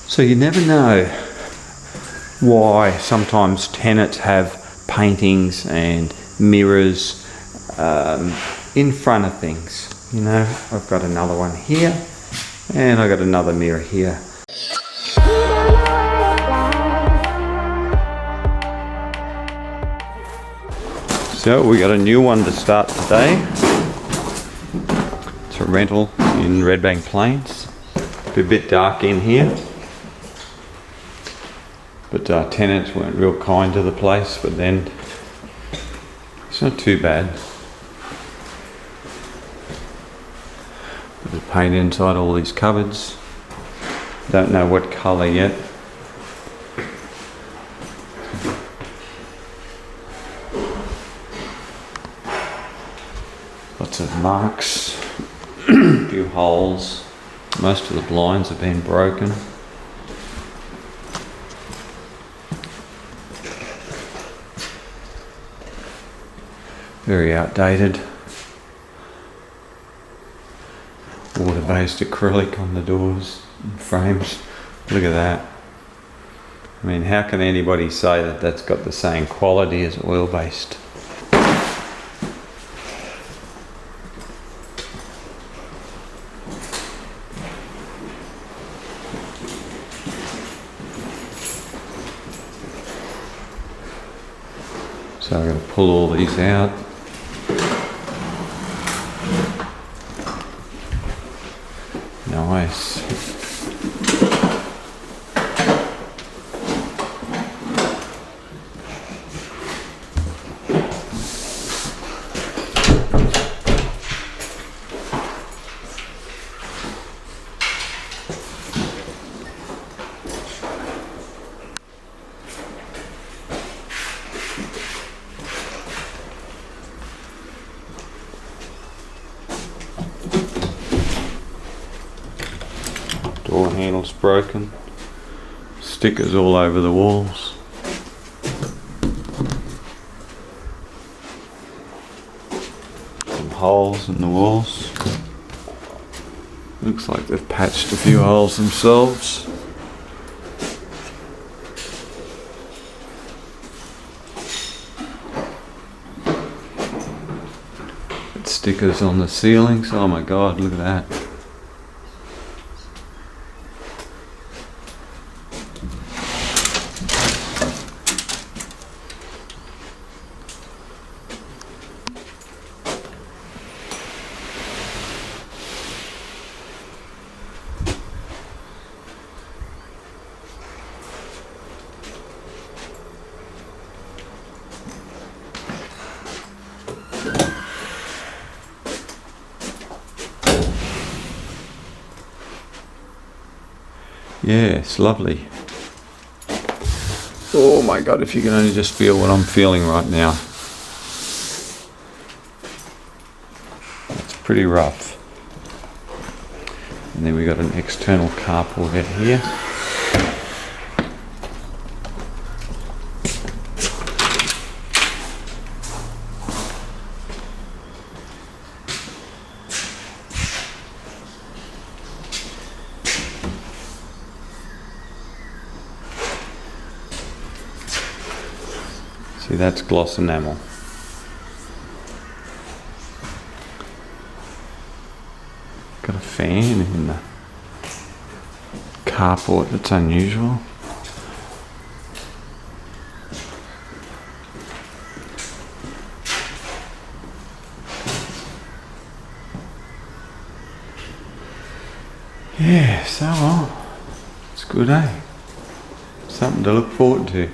So you never know why sometimes tenants have paintings and mirrors in front of things. You know, I've got another one here and I've got another mirror here. So we got a new one to start today. It's a rental in Redbank Plains. It's a bit dark in here. But tenants weren't real kind to the place, but then it's not too bad. There's paint inside all these cupboards. Don't know what colour yet. Lots of marks, a few holes. Most of the blinds have been broken. Very outdated. Water-based acrylic on the doors and frames. Look at that. I mean, how can anybody say that that's got the same quality as oil-based? So I'm going to pull all these out. Nice. Door handle's broken. Stickers all over the walls. Some holes in the walls. Looks like they've patched a few holes themselves. Stickers on the ceilings. Oh my god, look at that. Yeah, it's lovely. Oh my god, if you can only just feel what I'm feeling right now. It's pretty rough. And then we got an external carport out here. See, that's gloss enamel. Got a fan in the carport that's unusual. Yeah, so well, it's good, eh? Something to look forward to.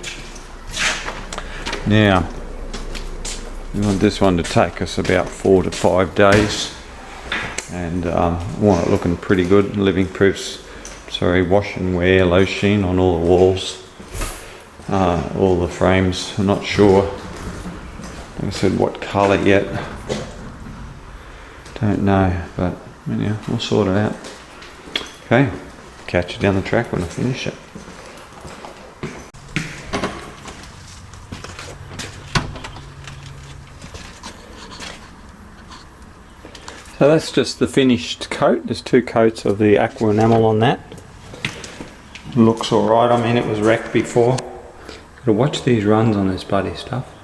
Now, we want this one to take us about 4 to 5 days, and want it looking pretty good. Living proofs, wash and wear, low sheen on all the walls, all the frames. I'm not sure, like I said, what colour yet. Don't know, but anyhow, we'll sort it out. Okay, catch you down the track when I finish it. So that's just the finished coat. There's 2 coats of the aqua enamel on that. looks alright. I mean, it was wrecked before. Gotta watch these runs on this bloody stuff.